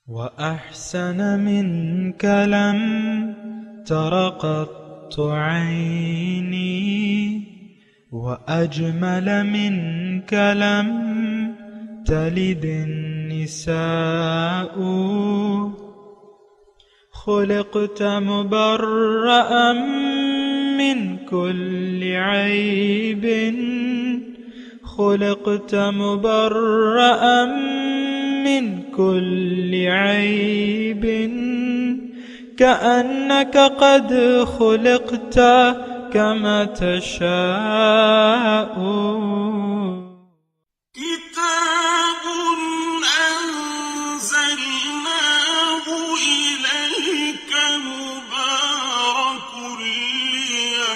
وأحسن منك لم تر قط عيني وأجمل منك لم تلد النساء خلقت مبرأ من كل عيب خلقت مبرأ من كل عيب كأنك قد خلقت كما تشاء كتاب أنزلناه إليك مبارك ليدبروا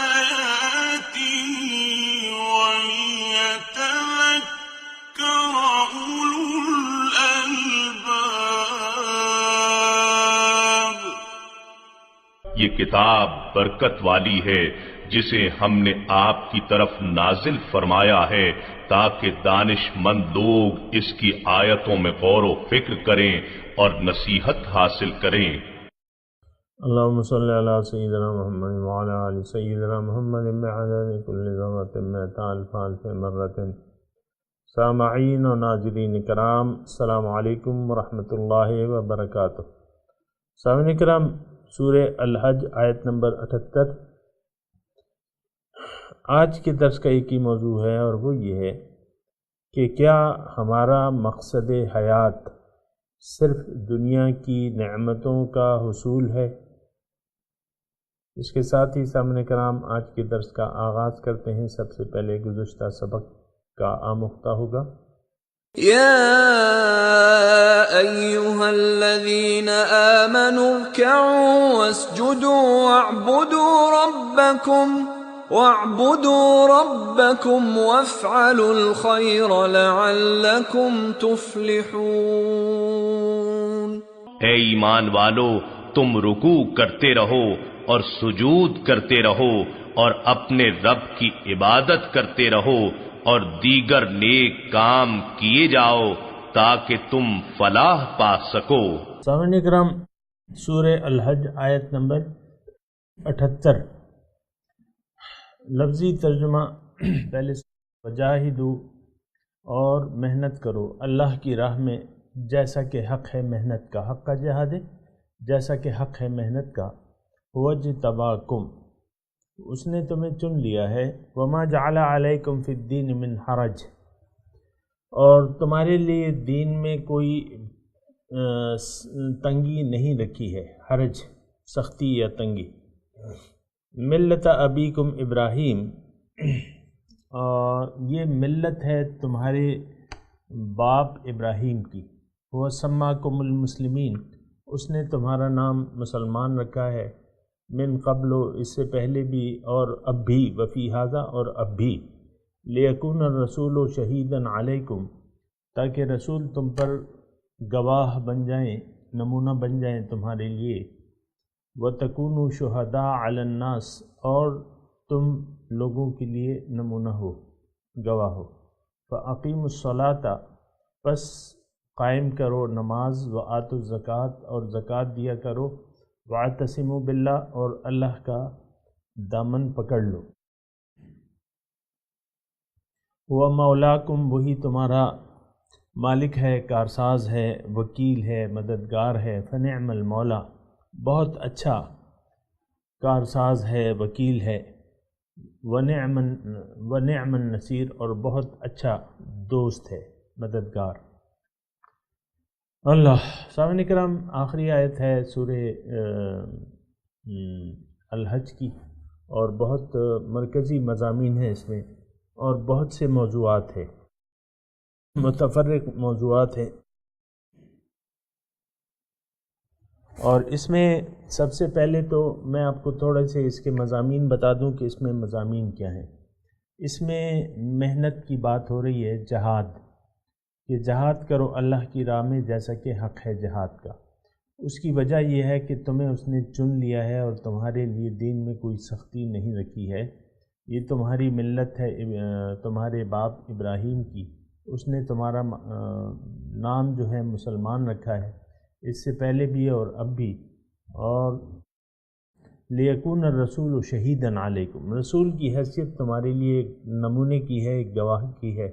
آياته وليتذكر أولو الألباب۔ یہ کتاب برکت والی ہے جسے ہم نے آپ کی طرف نازل فرمایا ہے تاکہ دانش مند لوگ اس کی آیتوں میں غور و فکر کریں اور نصیحت حاصل کریں۔ اللهم صل على سيدنا محمد وعلى آل سيدنا محمد بعدد كل ذرة مئة ألف ألف مرة۔ سامعین و ناظرین کرام، السلام علیکم ورحمۃ اللہ وبرکاتہ۔ سامعین کرام، سورہ الحج آیت نمبر 78 آج کے درس کا ایک ہی موضوع ہے، اور وہ یہ ہے کہ کیا ہمارا مقصد حیات صرف دنیا کی نعمتوں کا حصول ہے؟ اس کے ساتھ ہی سامعین کرام آج کے درس کا آغاز کرتے ہیں۔ سب سے پہلے گزشتہ سبق کا آموختہ ہوگا۔ يا أيها الذين آمنوا اركعوا واسجدوا واعبدوا ربكم وافعلوا الخير لعلكم تفلحون۔ اے ایمان والو، تم رکوع کرتے رہو اور سجود کرتے رہو اور اپنے رب کی عبادت کرتے رہو اور دیگر نیک کام کیے جاؤ تاکہ تم فلاح پا سکو۔ سامعین کرام، سورہ الحج آیت نمبر 78 لفظی ترجمہ پہلے وجاہدو، اور محنت کرو اللہ کی راہ میں جیسا کہ حق ہے محنت کا، حق کا جہاد ہے جیسا کہ حق ہے محنت کا۔ وجتباکم، اس نے تمہیں چن لیا ہے۔ وما جعل علیکم فی الدین من حرج، اور تمہارے لیے دین میں کوئی تنگی نہیں رکھی ہے، حرج سختی یا تنگی۔ ملت ابیکم ابراہیم، اور یہ ملت ہے تمہارے باپ ابراہیم کی۔ وہ سماکم المسلمین، اس نے تمہارا نام مسلمان رکھا ہے۔ من قبل، اس سے پہلے بھی اور اب بھی، وفی ھذا، اور اب بھی۔ لیکون الرسول شہیدا علیکم، تاکہ رسول تم پر گواہ بن جائیں، نمونہ بن جائیں تمہارے لیے۔ وتکونوا شہداء علی الناس، اور تم لوگوں کے لیے نمونہ ہو، گواہ ہو۔ فاقیموا الصلاۃ، پس قائم کرو نماز، وآتوا الزکوٰۃ، اور زکوٰۃ دیا کرو۔ واعتصموا باللہ، اور اللہ کا دامن پکڑ لو۔ وہ مولاکم، وہی تمہارا مالک ہے، کارساز ہے، وکیل ہے، مددگار ہے۔ فنعم المولا، بہت اچھا کارساز ہے، وکیل ہے۔ ونعم النصیر، اور بہت اچھا دوست ہے، مددگار۔ اللہ۔ سامعین کرام، آخری آیت ہے سورہ الحج کی، اور بہت مرکزی مضامین ہیں اس میں، اور بہت سے موضوعات ہیں، متفرق موضوعات ہیں۔ اور اس میں سب سے پہلے تو میں آپ کو تھوڑے سے اس کے مضامین بتا دوں کہ اس میں مضامین کیا ہیں۔ اس میں محنت کی بات ہو رہی ہے، جہاد، کہ جہاد کرو اللہ کی راہ میں جیسا کہ حق ہے جہاد کا۔ اس کی وجہ یہ ہے کہ تمہیں اس نے چن لیا ہے اور تمہارے لیے دین میں کوئی سختی نہیں رکھی ہے۔ یہ تمہاری ملت ہے، تمہارے باپ ابراہیم کی، اس نے تمہارا نام جو ہے مسلمان رکھا ہے، اس سے پہلے بھی اور اب بھی، اور لیکون الرسول شہیداً علیکم، رسول کی حیثیت تمہارے لیے ایک نمونے کی ہے، ایک گواہ کی ہے،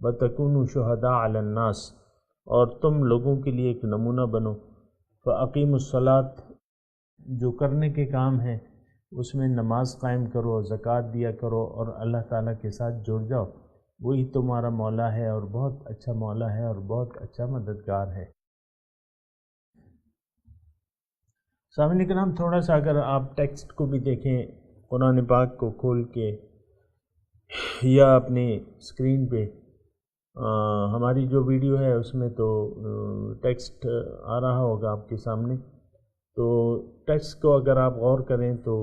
وتکونوا شہداء علی الناس، اور تم لوگوں کے لیے ایک نمونہ بنو، فاقیموا الصلاۃ، جو کرنے کے کام ہیں اس میں نماز قائم کرو، زکوٰۃ دیا کرو، اور اللہ تعالیٰ کے ساتھ جڑ جاؤ، وہی تمہارا مولا ہے اور بہت اچھا مولا ہے اور بہت اچھا مددگار ہے۔ سامعین کرام، تھوڑا سا اگر آپ ٹیکسٹ کو بھی دیکھیں، قرآن پاک کو کھول کے یا اپنی اسکرین پہ، ہماری جو ویڈیو ہے اس میں تو ٹیکسٹ آ رہا ہوگا آپ کے سامنے، تو ٹیکسٹ کو اگر آپ غور کریں تو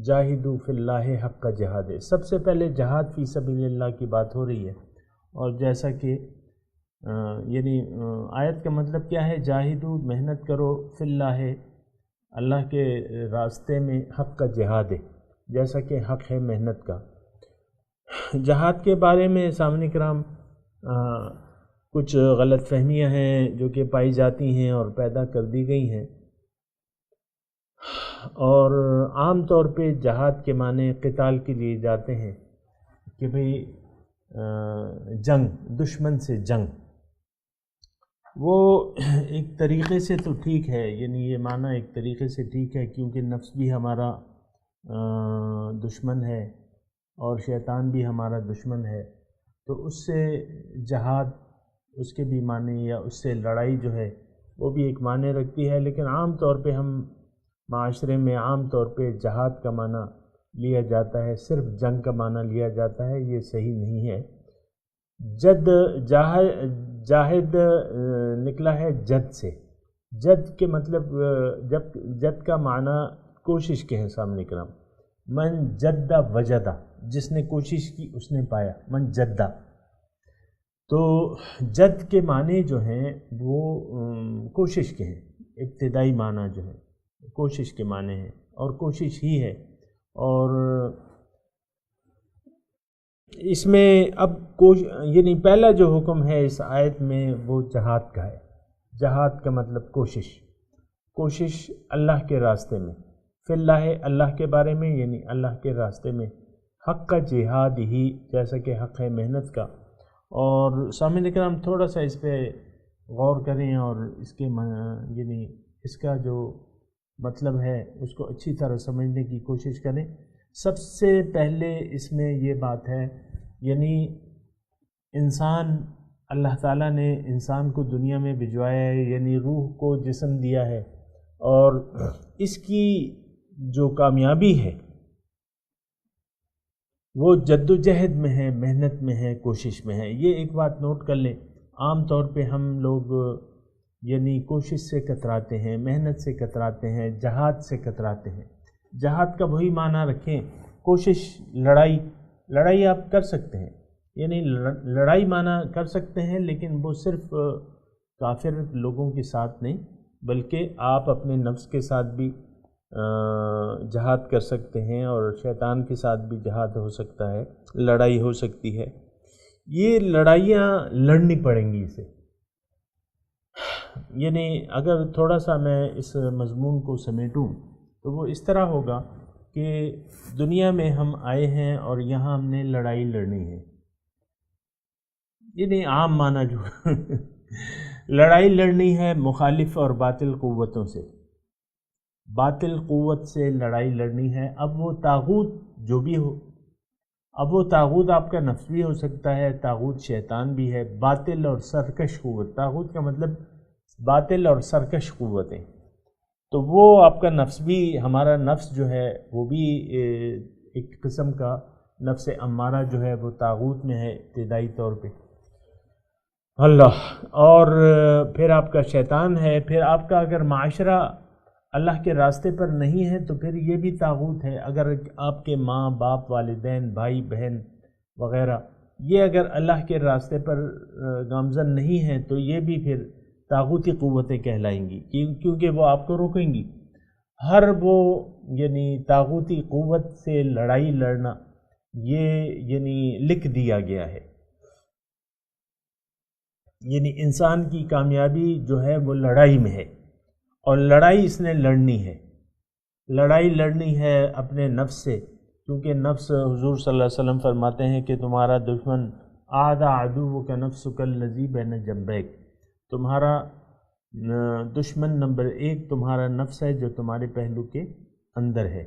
جاہدوا فی اللہ حق جہاد، سب سے پہلے جہاد فی سبیل اللہ کی بات ہو رہی ہے، اور جیسا کہ یعنی آیت کا مطلب کیا ہے، جاہدوا، محنت کرو، فی اللہ، اللہ کے راستے میں، حق کا جہاد ہے، جیسا کہ حق ہے محنت کا۔ جہاد کے بارے میں سامعین کرام کچھ غلط فہمیاں ہیں جو کہ پائی جاتی ہیں اور پیدا کر دی گئی ہیں، اور عام طور پہ جہاد کے معنی قتال کے لیے جاتے ہیں کہ بھئی جنگ، دشمن سے جنگ، وہ ایک طریقے سے تو ٹھیک ہے، یعنی یہ معنی ایک طریقے سے ٹھیک ہے، کیونکہ نفس بھی ہمارا دشمن ہے اور شیطان بھی ہمارا دشمن ہے، تو اس سے جہاد، اس کے بھی معنی یا اس سے لڑائی جو ہے وہ بھی ایک معنی رکھتی ہے، لیکن عام طور پہ ہم معاشرے میں عام طور پہ جہاد کا معنی لیا جاتا ہے، صرف جنگ کا معنی لیا جاتا ہے، یہ صحیح نہیں ہے۔ جاہد نکلا ہے جد سے، جد کے مطلب جد کا معنی کوشش کے ہیں سامنے کرام، من جد وجدہ، جس نے کوشش کی اس نے پایا، من جدہ، تو جد کے معنی جو ہیں وہ کوشش کے ہیں، ابتدائی معنی جو ہے کوشش کے معنی ہیں، اور کوشش ہی ہے، اور اس میں اب یعنی پہلا جو حکم ہے اس آیت میں وہ جہاد کا ہے۔ جہاد کا مطلب کوشش، کوشش اللہ کے راستے میں، فی اللہ، اللہ کے بارے میں، یعنی اللہ کے راستے میں، حق کا جہاد ہی، جیسا کہ حق ہے محنت کا۔ اور سامعین کرام تھوڑا سا اس پہ غور کریں اور اس کے یعنی اس کا جو مطلب ہے اس کو اچھی طرح سمجھنے کی کوشش کریں۔ سب سے پہلے اس میں یہ بات ہے، یعنی انسان، اللہ تعالیٰ نے انسان کو دنیا میں بھجوایا ہے، یعنی روح کو جسم دیا ہے، اور اس کی جو کامیابی ہے وہ جد و جہد میں ہے، محنت میں ہے، کوشش میں ہے۔ یہ ایک بات نوٹ کر لیں، عام طور پہ ہم لوگ یعنی کوشش سے کتراتے ہیں، محنت سے کتراتے ہیں، جہاد سے کتراتے ہیں۔ جہاد کا وہی معنی رکھیں، کوشش، لڑائی آپ کر سکتے ہیں، یعنی لڑائی معنی کر سکتے ہیں، لیکن وہ صرف کافر لوگوں کے ساتھ نہیں، بلکہ آپ اپنے نفس کے ساتھ بھی جہاد کر سکتے ہیں، اور شیطان کے ساتھ بھی جہاد ہو سکتا ہے، لڑائی ہو سکتی ہے۔ یہ لڑائیاں لڑنی پڑیں گی اسے، یعنی اگر تھوڑا سا میں اس مضمون کو سمیٹوں تو وہ اس طرح ہوگا کہ دنیا میں ہم آئے ہیں اور یہاں ہم نے لڑائی لڑنی ہے، یعنی عام معنی جو لڑائی لڑنی ہے مخالف اور باطل قوتوں سے، باطل قوت سے لڑائی لڑنی ہے۔ اب وہ طاغوت جو بھی ہو، اب وہ طاغوت آپ کا نفس بھی ہو سکتا ہے، طاغوت شیطان بھی ہے، باطل اور سرکش قوت، طاغوت کا مطلب باطل اور سرکش قوتیں، تو وہ آپ کا نفس بھی، ہمارا نفس جو ہے وہ بھی ایک قسم کا نفس امارہ جو ہے وہ طاغوت میں ہے ابتدائی طور پہ، اللہ، اور پھر آپ کا شیطان ہے، پھر آپ کا اگر معاشرہ اللہ کے راستے پر نہیں ہے تو پھر یہ بھی طاغوت ہے، اگر آپ کے ماں باپ، والدین، بھائی بہن وغیرہ یہ اگر اللہ کے راستے پر گامزن نہیں ہیں تو یہ بھی پھر طاغوتی قوتیں کہلائیں گی، کیونکہ وہ آپ کو روکیں گی۔ ہر وہ یعنی طاغوتی قوت سے لڑائی لڑنا یہ یعنی لکھ دیا گیا ہے۔ یعنی انسان کی کامیابی جو ہے وہ لڑائی میں ہے، اور لڑائی اس نے لڑنی ہے، لڑائی لڑنی ہے اپنے نفس سے، کیونکہ نفس حضور صلی اللہ علیہ وسلم فرماتے ہیں کہ تمہارا دشمن اعدیٰ عدوک نفسک الذی بین جنبیک، تمہارا دشمن نمبر 1 تمہارا نفس ہے جو تمہارے پہلو کے اندر ہے۔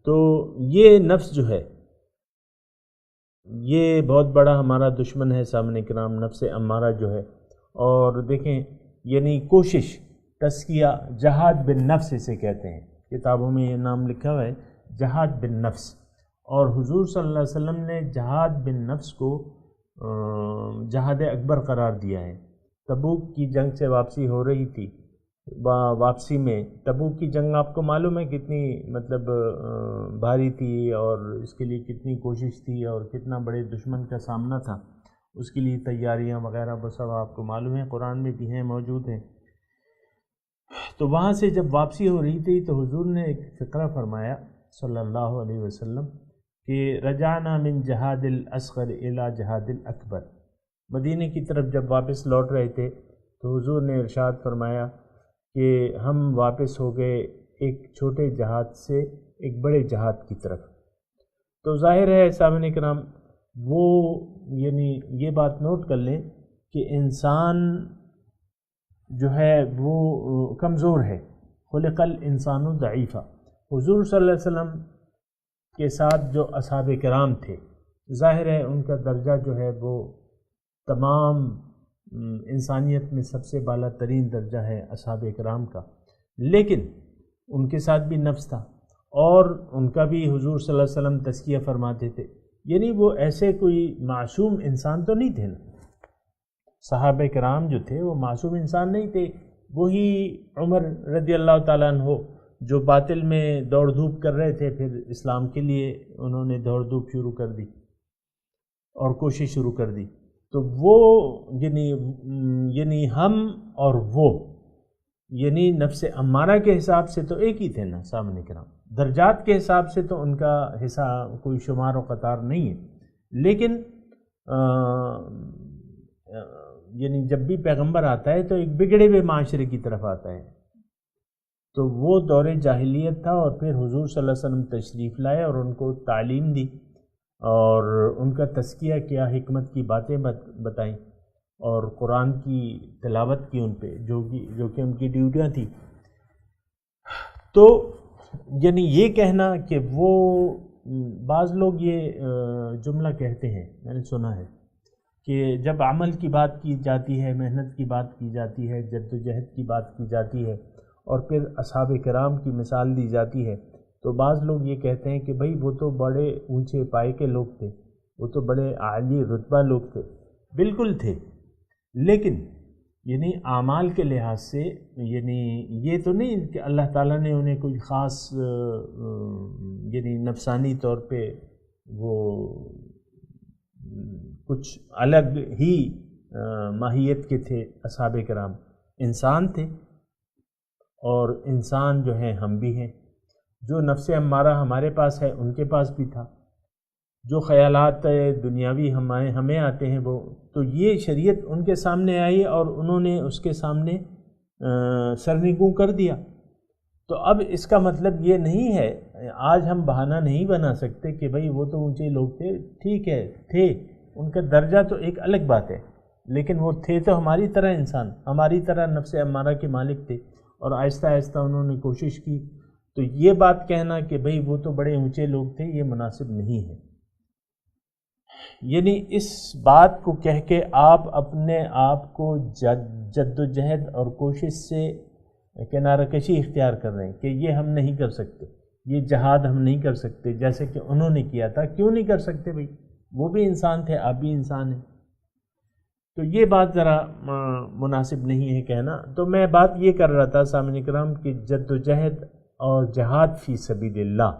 تو یہ نفس جو ہے یہ بہت بڑا ہمارا دشمن ہے سامنے کرام، نفس امارہ جو ہے۔ اور دیکھیں یعنی کوشش، تزکیہ، جہاد بالنفس اسے کہتے ہیں، کتابوں میں یہ نام لکھا ہوا ہے جہاد بالنفس۔ اور حضور صلی اللہ علیہ وسلم نے جہاد بالنفس کو جہاد اکبر قرار دیا ہے۔ تبوک کی جنگ سے واپسی ہو رہی تھی، واپسی میں تبوک کی جنگ آپ کو معلوم ہے کتنی مطلب بھاری تھی، اور اس کے لیے کتنی کوشش تھی، اور کتنا بڑے دشمن کا سامنا تھا، اس کے لیے تیاریاں وغیرہ وہ سب آپ کو معلوم ہے، قرآن میں بھی ہیں، موجود ہیں۔ تو وہاں سے جب واپسی ہو رہی تھی تو حضور نے ایک فقرہ فرمایا صلی اللہ علیہ وسلم کہ رجعنا من جہاد الاصغر الی جہاد الاکبر۔ مدینے کی طرف جب واپس لوٹ رہے تھے تو حضور نے ارشاد فرمایا کہ ہم واپس ہو گئے ایک چھوٹے جہاد سے ایک بڑے جہاد کی طرف۔ تو ظاہر ہے سامعین کرام، وہ یعنی یہ بات نوٹ کر لیں کہ انسان جو ہے وہ کمزور ہے، خلق الانسان ضعیفا۔ حضور صلی اللہ علیہ وسلم کے ساتھ جو اصحاب کرام تھے، ظاہر ہے ان کا درجہ جو ہے وہ تمام انسانیت میں سب سے بالا ترین درجہ ہے اصحاب کرام کا، لیکن ان کے ساتھ بھی نفس تھا، اور ان کا بھی حضور صلی اللہ علیہ وسلم تزکیہ فرماتے تھے، یعنی وہ ایسے کوئی معصوم انسان تو نہیں تھے نا۔ صحابہ کرام جو تھے وہ معصوم انسان نہیں تھے۔ وہی عمر رضی اللہ تعالیٰ عنہ جو باطل میں دوڑ دھوپ کر رہے تھے، پھر اسلام کے لیے انہوں نے دوڑ دھوپ شروع کر دی اور کوشش شروع کر دی۔ تو وہ یعنی ہم اور وہ یعنی نفس امارہ کے حساب سے تو ایک ہی تھے نا سامنے کرام، درجات کے حساب سے تو ان کا حصہ کوئی شمار و قطار نہیں ہے، لیکن یعنی جب بھی پیغمبر آتا ہے تو ایک بگڑے ہوئے معاشرے کی طرف آتا ہے۔ تو وہ دور جاہلیت تھا، اور پھر حضور صلی اللہ علیہ وسلم تشریف لائے اور ان کو تعلیم دی اور ان کا تزکیہ کیا، حکمت کی باتیں بتائیں، اور قرآن کی تلاوت کی ان پہ، جو کہ ان کی ڈیوٹیاں تھیں۔ تو یعنی یہ کہنا کہ وہ بعض لوگ یہ جملہ کہتے ہیں، میں نے سنا ہے کہ جب عمل کی بات کی جاتی ہے، محنت کی بات کی جاتی ہے، جد و جہد کی بات کی جاتی ہے، اور پھر اصحاب کرام کی مثال دی جاتی ہے، تو بعض لوگ یہ کہتے ہیں کہ بھئی وہ تو بڑے اونچے پائے کے لوگ تھے، وہ تو بڑے عالی رتبہ لوگ تھے۔ بالکل تھے، لیکن یعنی اعمال کے لحاظ سے یعنی یہ تو نہیں کہ اللہ تعالیٰ نے انہیں کوئی خاص یعنی نفسانی طور پہ وہ کچھ الگ ہی ماہیت کے تھے۔ اصحاب کرام انسان تھے، اور انسان جو ہیں ہم بھی ہیں، جو نفس امارہ ہمارے پاس ہے ان کے پاس بھی تھا، جو خیالات دنیاوی ہمیں آتے ہیں وہ تو یہ شریعت ان کے سامنے آئی اور انہوں نے اس کے سامنے سرنگوں کر دیا۔ تو اب اس کا مطلب یہ نہیں ہے، آج ہم بہانہ نہیں بنا سکتے کہ بھئی وہ تو اونچے لوگ تھے، ٹھیک ہے تھے، ان کا درجہ تو ایک الگ بات ہے، لیکن وہ تھے تو ہماری طرح انسان، ہماری طرح نفس امارہ کے مالک تھے، اور آہستہ آہستہ انہوں نے کوشش کی۔ تو یہ بات کہنا کہ بھئی وہ تو بڑے اونچے لوگ تھے، یہ مناسب نہیں ہے۔ یعنی اس بات کو کہہ کے آپ اپنے آپ کو جد و جہد اور کوشش سے کنارہ کشی اختیار کر رہے ہیں کہ یہ ہم نہیں کر سکتے، یہ جہاد ہم نہیں کر سکتے جیسے کہ انہوں نے کیا تھا۔ کیوں نہیں کر سکتے بھئی؟ وہ بھی انسان تھے، آپ بھی انسان ہیں۔ تو یہ بات ذرا مناسب نہیں ہے کہنا۔ تو میں بات یہ کر رہا تھا سامعین کرام کہ جد و جہد اور جہاد فی سبیل اللہ،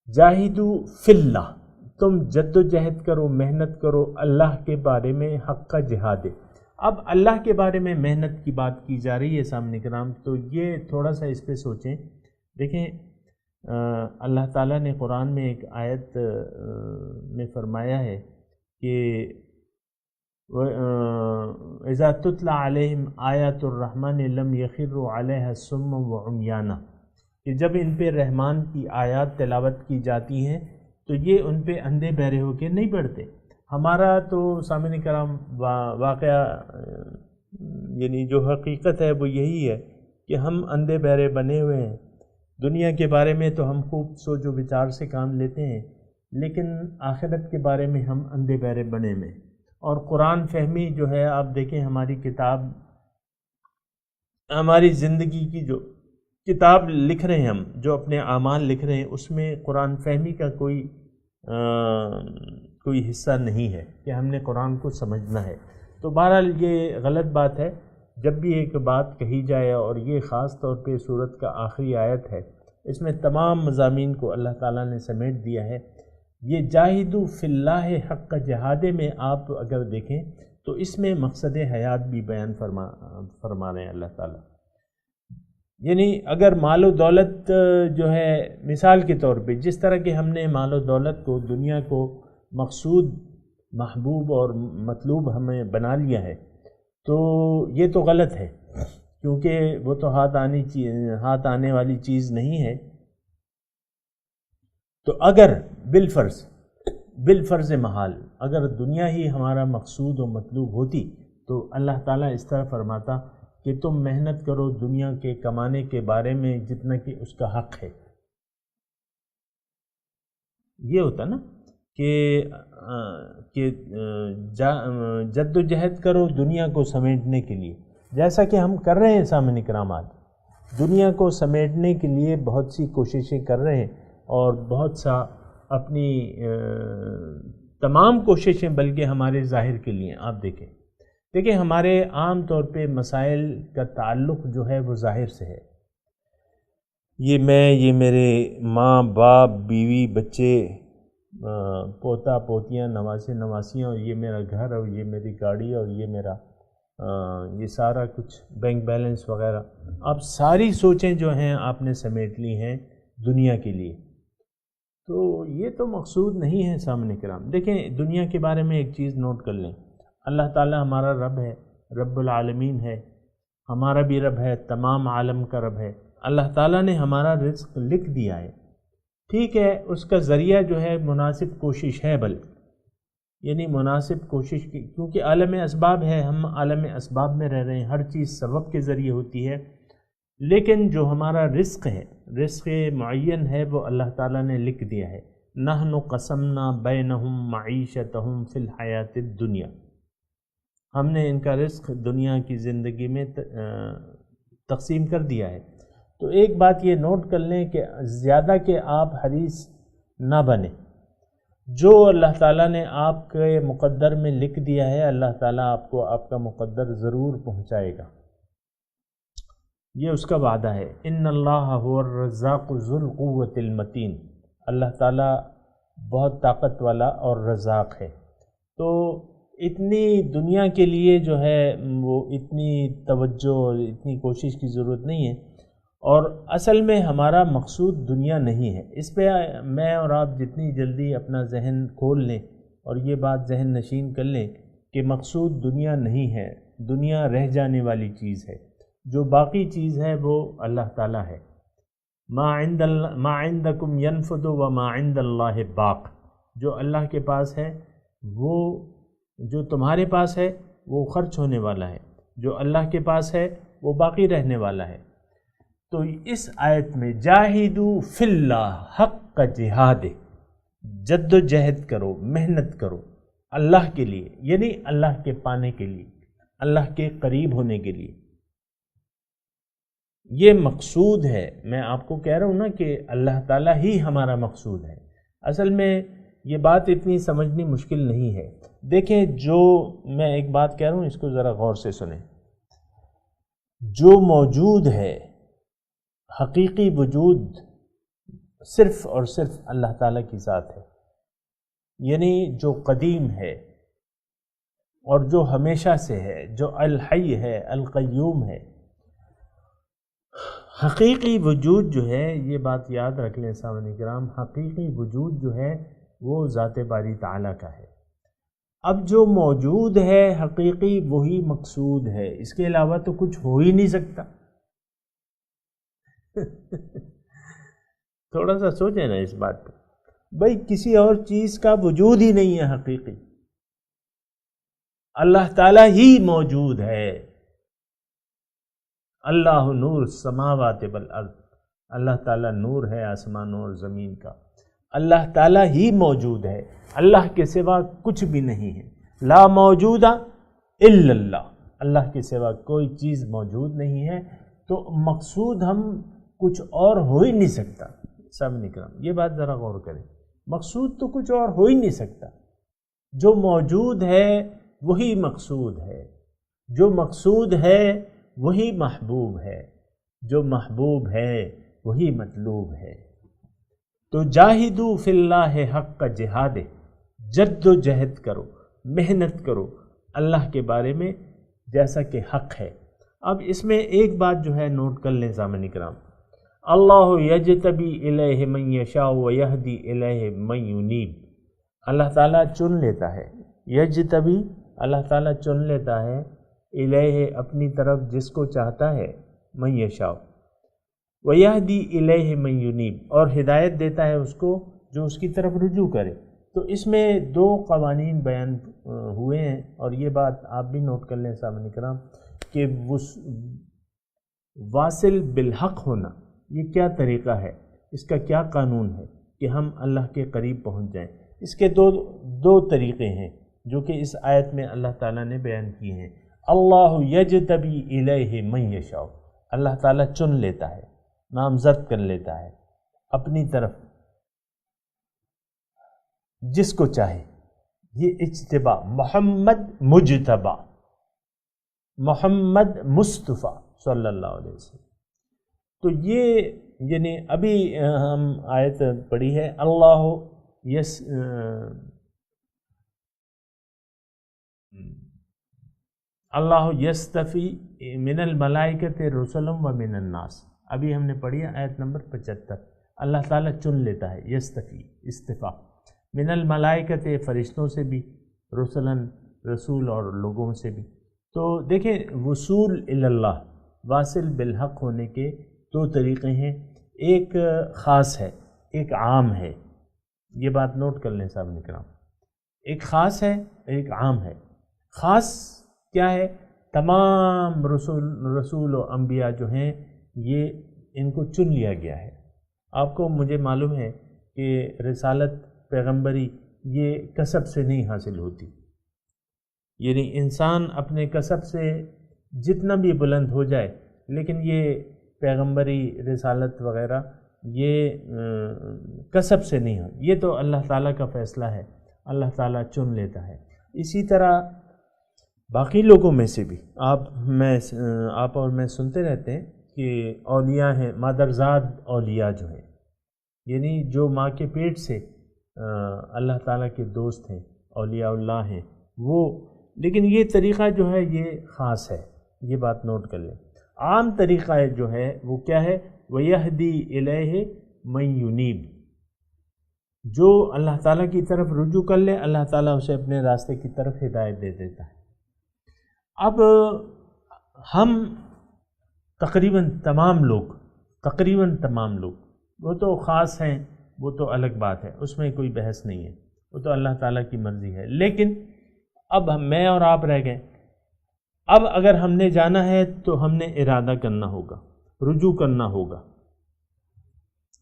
جاہدوا فی اللہ، تم جد و جہد کرو، محنت کرو اللہ کے بارے میں، حق کا جہاد ہے۔ اب اللہ کے بارے میں محنت کی بات کی جا رہی ہے سامعین کرام، تو یہ تھوڑا سا اس پہ سوچیں۔ دیکھیں اللہ تعالیٰ نے قرآن میں ایک آیت میں فرمایا ہے کہ اذا تتلی علیہم آیات الرحمن لم یخروا علیہا صما وعمیانا، کہ جب ان پہ رحمان کی آیات تلاوت کی جاتی ہیں تو یہ ان پہ اندھے بہرے ہو کے نہیں پڑھتے۔ ہمارا تو سامعین کرام واقعہ یعنی جو حقیقت ہے وہ یہی ہے کہ ہم اندھے بہرے بنے ہوئے ہیں۔ دنیا کے بارے میں تو ہم خوب سوچ و بچار سے کام لیتے ہیں، لیکن آخرت کے بارے میں ہم اندھے بہرے بنے ہوئے ہیں۔ اور قرآن فہمی جو ہے، آپ دیکھیں ہماری کتاب، ہماری زندگی کی جو کتاب لکھ رہے ہیں ہم، جو اپنے اعمال لکھ رہے ہیں، اس میں قرآن فہمی کا کوئی حصہ نہیں ہے کہ ہم نے قرآن کو سمجھنا ہے۔ تو بہرحال یہ غلط بات ہے۔ جب بھی ایک بات کہی جائے، اور یہ خاص طور پہ سورت کا آخری آیت ہے، اس میں تمام مضامین کو اللہ تعالیٰ نے سمیٹ دیا ہے۔ یہ جاہدوا فی اللہ حق جہاد میں آپ اگر دیکھیں تو اس میں مقصد حیات بھی بیان فرما رہے ہیں اللہ تعالیٰ۔ یعنی اگر مال و دولت جو ہے، مثال کے طور پہ جس طرح کہ ہم نے مال و دولت کو، دنیا کو مقصود، محبوب اور مطلوب ہمیں بنا لیا ہے، تو یہ تو غلط ہے، کیونکہ وہ تو ہاتھ آنے والی چیز نہیں ہے۔ تو اگر بالفرض محال اگر دنیا ہی ہمارا مقصود و مطلوب ہوتی تو اللہ تعالیٰ اس طرح فرماتا کہ تم محنت کرو دنیا کے کمانے کے بارے میں جتنا کہ اس کا حق ہے۔ یہ ہوتا نا کہ جد و جہد کرو دنیا کو سمیٹنے کے لیے، جیسا کہ ہم کر رہے ہیں سامعین کرام۔ آج دنیا کو سمیٹنے کے لیے بہت سی کوششیں کر رہے ہیں، اور بہت سا اپنی تمام کوششیں بلکہ ہمارے ظاہر کے لیے۔ آپ دیکھیں ہمارے عام طور پہ مسائل کا تعلق جو ہے وہ ظاہر سے ہے۔ یہ میرے ماں باپ، بیوی، بچے، پوتا پوتیاں، نواسے نواسیاں، اور یہ میرا گھر، اور یہ میری گاڑی، اور یہ میرا یہ سارا کچھ بینک بیلنس وغیرہ، آپ ساری سوچیں جو ہیں آپ نے سمیٹ لی ہیں دنیا کے لیے۔ تو یہ تو مقصود نہیں ہے سامنے کرام۔ دیکھیں دنیا کے بارے میں ایک چیز نوٹ کر لیں، اللہ تعالیٰ ہمارا رب ہے، رب العالمین ہے، ہمارا بھی رب ہے، تمام عالم کا رب ہے۔ اللہ تعالیٰ نے ہمارا رزق لکھ دیا ہے، ٹھیک ہے، اس کا ذریعہ جو ہے مناسب کوشش ہے، یعنی مناسب کوشش کی، کیونکہ عالم اسباب ہے، ہم عالم اسباب میں رہ رہے ہیں، ہر چیز سبب کے ذریعے ہوتی ہے، لیکن جو ہمارا رزق ہے، رزق معین ہے، وہ اللہ تعالیٰ نے لکھ دیا ہے۔ نحن قسمنا بینہم معیشتہم فی الحیات الدنیا، ہم نے ان کا رزق دنیا کی زندگی میں تقسیم کر دیا ہے۔ تو ایک بات یہ نوٹ کر لیں کہ زیادہ کہ آپ حریص نہ بنیں، جو اللہ تعالیٰ نے آپ کے مقدر میں لکھ دیا ہے، اللہ تعالیٰ آپ کو آپ کا مقدر ضرور پہنچائے گا، یہ اس کا وعدہ ہے۔ ان اللہ هو الرزاق ذو القوۃ المتین، اللہ تعالیٰ بہت طاقت والا اور رزاق ہے۔ تو اتنی دنیا کے لیے جو ہے وہ اتنی توجہ اور اتنی کوشش کی ضرورت نہیں ہے، اور اصل میں ہمارا مقصود دنیا نہیں ہے۔ اس پہ میں اور آپ جتنی جلدی اپنا ذہن کھول لیں اور یہ بات ذہن نشین کر لیں کہ مقصود دنیا نہیں ہے، دنیا رہ جانے والی چیز ہے، جو باقی چیز ہے وہ اللہ تعالیٰ ہے۔ ما عندکم ینفد وما عند اللہ باق، جو اللہ کے پاس ہے، وہ جو تمہارے پاس ہے وہ خرچ ہونے والا ہے، جو اللہ کے پاس ہے وہ باقی رہنے والا ہے۔ تو اس آیت میں جاہدوا فی اللہ حق جہاد، جد و جہد کرو، محنت کرو اللہ کے لیے، یعنی اللہ کے پانے کے لیے، اللہ کے قریب ہونے کے لیے۔ یہ مقصود ہے، میں آپ کو کہہ رہا ہوں نا کہ اللہ تعالیٰ ہی ہمارا مقصود ہے۔ اصل میں یہ بات اتنی سمجھنی مشکل نہیں ہے۔ دیکھیں، جو میں ایک بات کہہ رہا ہوں اس کو ذرا غور سے سنیں، جو موجود ہے، حقیقی وجود صرف اور صرف اللہ تعالیٰ کی ذات ہے، یعنی جو قدیم ہے اور جو ہمیشہ سے ہے، جو الحی ہے، القیوم ہے۔ حقیقی وجود جو ہے، یہ بات یاد رکھ لیں سامعین کرام، حقیقی وجود جو ہے وہ ذات باری تعالیٰ کا ہے۔ اب جو موجود ہے حقیقی وہی مقصود ہے، اس کے علاوہ تو کچھ ہو ہی نہیں سکتا۔ تھوڑا سا سوچیں نا اس بات پہ، بھائی کسی اور چیز کا وجود ہی نہیں ہے حقیقی، اللہ تعالیٰ ہی موجود ہے۔ اللہ نور السماوات والارض، اللہ تعالیٰ نور ہے آسمانوں اور زمین کا، اللہ تعالیٰ ہی موجود ہے، اللہ کے سوا کچھ بھی نہیں ہے۔ لا موجود الا اللہ، اللہ کے سوا کوئی چیز موجود نہیں ہے، تو مقصود ہم کچھ اور ہو ہی نہیں سکتا۔ سامعین کرام یہ بات ذرا غور کریں، مقصود تو کچھ اور ہو ہی نہیں سکتا، جو موجود ہے وہی مقصود ہے، جو مقصود ہے وہی محبوب ہے، جو محبوب ہے وہی مطلوب ہے۔ تو جاہدوا فی اللہ حق جہاد، جد و جہد کرو، محنت کرو اللہ کے بارے میں جیسا کہ حق ہے۔ اب اس میں ایک بات جو ہے نوٹ کر لیں سامعین کرام، اللہ یجتبی الیہ من یشاء ویہدی الیہ من ینیب، اللہ تعالیٰ چن لیتا ہے، یجتبی اللہ تعالیٰ چن لیتا ہے، الیہ اپنی طرف جس کو چاہتا ہے، من یشاء ویہدی الیہ من ینیب، اور ہدایت دیتا ہے اس کو جو اس کی طرف رجوع کرے۔ تو اس میں دو قوانین بیان ہوئے ہیں، اور یہ بات آپ بھی نوٹ کر لیں سامعین کرام کہ واصل بالحق ہونا یہ کیا طریقہ ہے، اس کا کیا قانون ہے کہ ہم اللہ کے قریب پہنچ جائیں۔ اس کے دو طریقے ہیں جو کہ اس آیت میں اللہ تعالیٰ نے بیان کیے ہیں۔ اللہ یجتبی الیہ من یشاء، اللہ تعالیٰ چن لیتا ہے، نامزد کر لیتا ہے اپنی طرف جس کو چاہے، یہ اجتباء، محمد مجتبی، محمد مصطفیٰ صلی اللہ علیہ وسلم۔ تو یہ یعنی ابھی ہم آیت پڑھی ہے، اللہ یستفی من الملائکۃ رسلا و من الناس، ابھی ہم نے پڑھی ہے آیت نمبر 75۔ اللہ تعالیٰ چن لیتا ہے، یستفی استفاء، من الملائکۃ فرشتوں سے بھی، رسلا رسول اور لوگوں سے بھی۔ تو دیکھیں وصول الی اللہ، واصل بالحق ہونے کے دو طریقے ہیں، ایک خاص ہے ایک عام ہے، یہ بات نوٹ کر لیں صاحب کرام، ایک خاص ہے ایک عام ہے۔ خاص کیا ہے؟ تمام رسول و انبیاء جو ہیں یہ ان کو چن لیا گیا ہے۔ آپ کو مجھے معلوم ہے کہ رسالت پیغمبری یہ کسب سے نہیں حاصل ہوتی، یعنی انسان اپنے کسب سے جتنا بھی بلند ہو جائے، لیکن یہ پیغمبری رسالت وغیرہ یہ کسب سے نہیں ہو، یہ تو اللہ تعالیٰ کا فیصلہ ہے، اللہ تعالیٰ چن لیتا ہے۔ اسی طرح باقی لوگوں میں سے بھی آپ اور میں سنتے رہتے ہیں کہ اولیاء ہیں، مادرزاد اولیاء جو ہیں، یعنی جو ماں کے پیٹ سے اللہ تعالیٰ کے دوست ہیں، اولیاء اللہ ہیں وہ، لیکن یہ طریقہ جو ہے یہ خاص ہے، یہ بات نوٹ کر لیں۔ عام طریقہ جو ہے وہ کیا ہے؟ وَيَهْدِي إِلَيْهِ مَن يُنِيبُ، جو اللہ تعالیٰ کی طرف رجوع کر لے اللہ تعالیٰ اسے اپنے راستے کی طرف ہدایت دے دیتا ہے۔ اب ہم تقریباً تمام لوگ وہ تو خاص ہیں، وہ تو الگ بات ہے، اس میں کوئی بحث نہیں ہے، وہ تو اللہ تعالیٰ کی مرضی ہے، لیکن اب میں اور آپ رہ گئے۔ اب اگر ہم نے جانا ہے تو ہم نے ارادہ کرنا ہوگا، رجوع کرنا ہوگا۔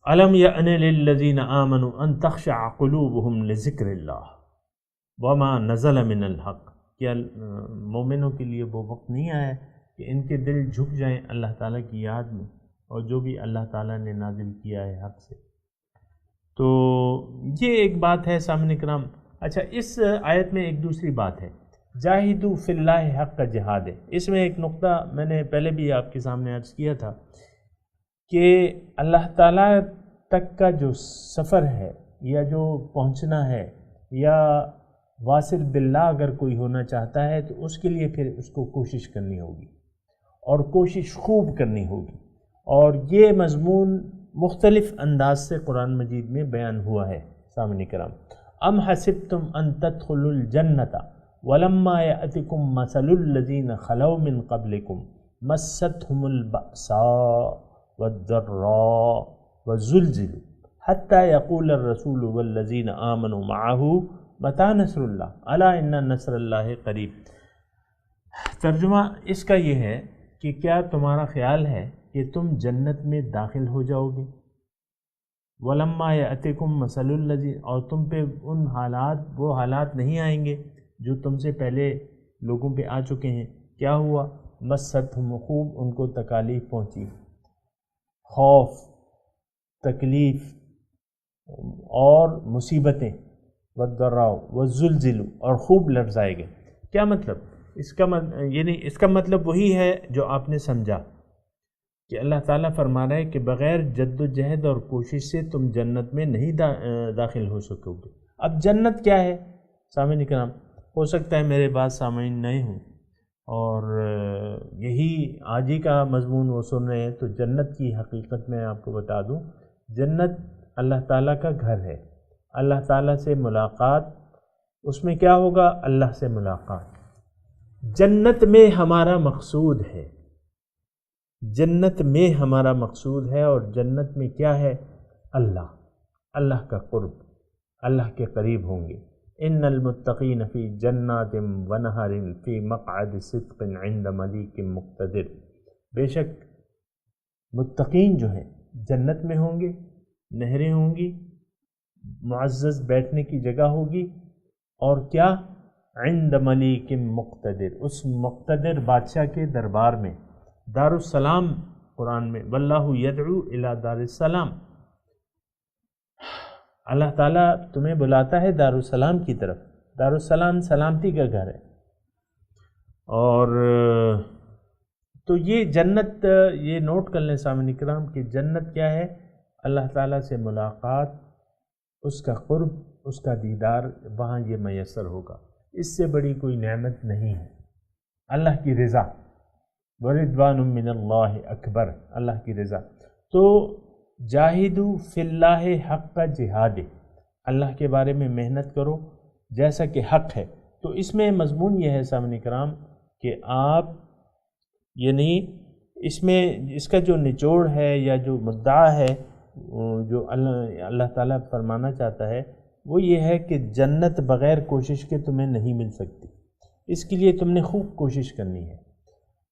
أَلَمْ يَأْنِ لِلَّذِينَ آمَنُوا أَن تَخْشَعَ قُلُوبُهُمْ لِذِكْرِ اللَّهِ وَمَا نَزَلَ مِنَ الْحَقِّ، کیا مومنوں کے لیے وہ وقت نہیں آیا کہ ان کے دل جھک جائیں اللہ تعالیٰ کی یاد میں اور جو بھی اللہ تعالیٰ نے نازل کیا ہے حق سے۔ تو یہ ایک بات ہے سامعین کرام۔ اچھا، اس آیت میں ایک دوسری بات ہے، جاہدوا فی اللہ حق کا جہاد ہے۔ اس میں ایک نقطہ میں نے پہلے بھی آپ کے سامنے عرض کیا تھا کہ اللہ تعالیٰ تک کا جو سفر ہے یا جو پہنچنا ہے، یا واصل باللہ اگر کوئی ہونا چاہتا ہے تو اس کے لیے پھر اس کو کوشش کرنی ہوگی، اور کوشش خوب کرنی ہوگی، اور یہ مضمون مختلف انداز سے قرآن مجید میں بیان ہوا ہے سامعین کرام۔ ام حسبتم ان تدخلوا الجنۃ ولما یأتکم مثل الذین خلوا من قبلکم مستهم البأساء والضراء والزلزلوا حتى يقول الرسول والذین آمنوا معه متى نصر اللہ الا ان نصر اللہ قریب۔ ترجمہ اس کا یہ ہے کہ کیا تمہارا خیال ہے کہ تم جنت میں داخل ہو جاؤ گے، وَلَمَّا يَأْتِكُمْ مَثَلُ الَّذِينَ، اور تم پہ وہ حالات نہیں آئیں گے جو تم سے پہلے لوگوں پہ آ چکے ہیں۔ کیا ہوا؟ مَسَّتْهُمْ، خوب ان کو تکالیف پہنچی، خوف، تکلیف اور مصیبتیں، وَالضَّرَّاءُ وَالزُّلْزِلُ، اور خوب لرزائے گئے۔ کیا مطلب؟ اس کا مطلب وہی ہے جو آپ نے سمجھا کہ اللہ تعالیٰ فرما رہا ہے کہ بغیر جد و جہد اور کوشش سے تم جنت میں نہیں داخل ہو سکو گے۔ اب جنت کیا ہے سامعین کرام؟ ہو سکتا ہے میرے بات سامعین نئے ہوں اور یہی آج ہی کا مضمون وہ سن رہے ہیں، تو جنت کی حقیقت میں آپ کو بتا دوں، جنت اللہ تعالیٰ کا گھر ہے، اللہ تعالیٰ سے ملاقات، اس میں کیا ہوگا؟ اللہ سے ملاقات۔ جنت میں ہمارا مقصود ہے، جنت میں ہمارا مقصود ہے، اور جنت میں کیا ہے؟ اللہ کا قرب، اللہ کے قریب ہوں گے۔ ان المتقین فی جنات ونہر فی مقعد صدق عند ملیک مقتدر، بے شک متقین جو ہیں جنت میں ہوں گے، نہریں ہوں گی، معزز بیٹھنے کی جگہ ہوگی، اور کیا؟ عند ملیک مقتدر، اس مقتدر بادشاہ کے دربار میں، دار السلام قرآن میں، واللہ یدعو الی دار السلام، اللہ تعالیٰ تمہیں بلاتا ہے دار السلام کی طرف۔ دار السلام سلامتی کا گھر ہے۔ اور تو یہ جنت، یہ نوٹ کر لیں سامعین کرام کہ جنت کیا ہے؟ اللہ تعالیٰ سے ملاقات، اس کا قرب، اس کا دیدار، وہاں یہ میسر ہوگا۔ اس سے بڑی کوئی نعمت نہیں ہے۔ اللہ کی رضا، وَرِضْوَانٌ مِّنَ اللَّهِ اکبر، اللہ کی رضا۔ تو جاہدوا فی اللہ حق جہاد، اللہ کے بارے میں محنت کرو جیسا کہ حق ہے۔ تو اس میں مضمون یہ ہے سامعین کرام کہ آپ یعنی اس میں اس کا جو نچوڑ ہے یا جو مدعا ہے، جو اللہ تعالیٰ فرمانا چاہتا ہے، وہ یہ ہے کہ جنت بغیر کوشش کے تمہیں نہیں مل سکتی۔ اس کے لیے تم نے خوب کوشش کرنی ہے۔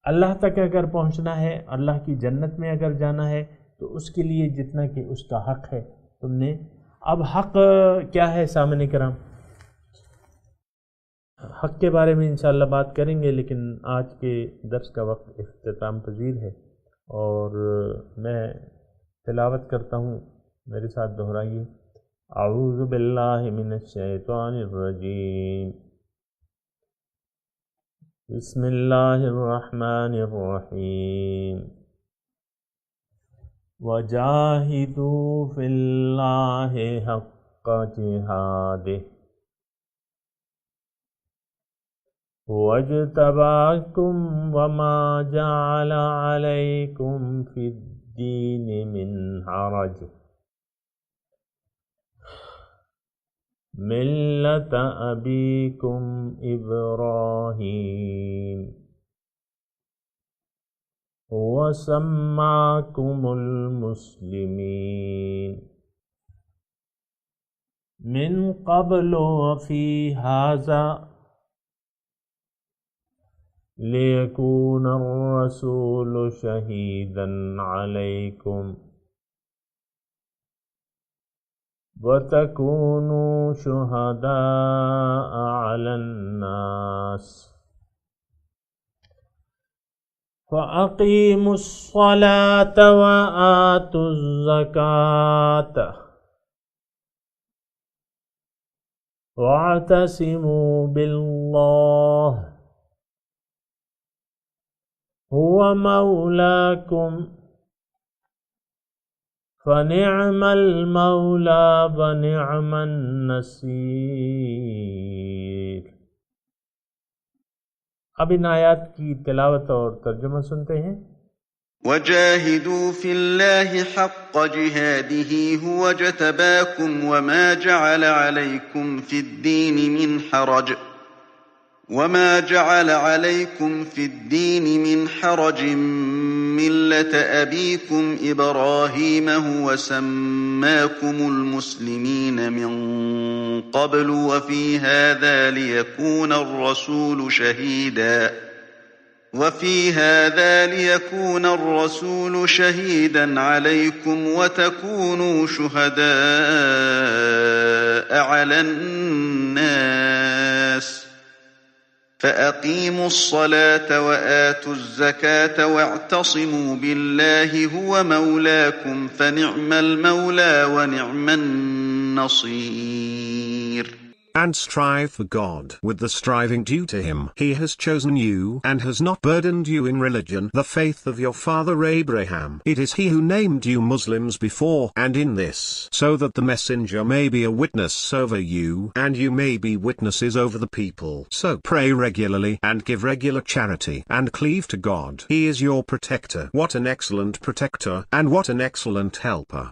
اللہ تک اگر پہنچنا ہے، اللہ کی جنت میں اگر جانا ہے، تو اس کے لیے جتنا کہ اس کا حق ہے تم نے۔ اب حق کیا ہے سامعین کرام؟ حق کے بارے میں انشاءاللہ بات کریں گے، لیکن آج کے درس کا وقت اختتام پذیر ہے، اور میں تلاوت کرتا ہوں، میرے ساتھ دہرائیے۔ اعوذ باللہ من الشیطان الرجیم، بسم اللہ الرحمن الرحیم، وجاہدوا فی اللہ حق جہادہ واجتباکم وما جعل علیکم فی الدین من حرج ملت ابیکم ابراہیم وسماکم المسلمین من قبل وفی ھذا لیکون الرسول شہیدا علیکم وَتَكُونُوا شُهَدَاءَ عَلَى النَّاسِ فَأَقِيمُوا الصَّلَاةَ وَآتُوا الزَّكَاةَ وَاعْتَصِمُوا بِاللَّهِ هُوَ مَوْلَاكُمْ فَنِعْمَ الْمَوْلَى وَنِعْمَ النَّصِيرُ۔ اب ان آیات کی تلاوت اور ترجمہ سنتے ہیں۔ وجاهدوا في الله حق جهاده هو اجتباكم وما جعل عليكم في الدين من حرج ملة أبيكم إبراهيم هو سماكم المسلمين من قبل وفي هذا ليكون الرسول شهيدا عليكم وتكونوا شهداء على الناس فأقيموا الصلاة وآتوا الزكاة واعتصموا بالله هو مولاكم فنعم المولى ونعم النصير. And strive for God with the striving due to Him. He has chosen you and has not burdened you in religion, the faith of your father Abraham. It is He who named you Muslims before and in this, so that the messenger may be a witness over you and you may be witnesses over the people. So pray regularly and give regular charity and cleave to God. He is your protector. What an excellent protector and what an excellent helper.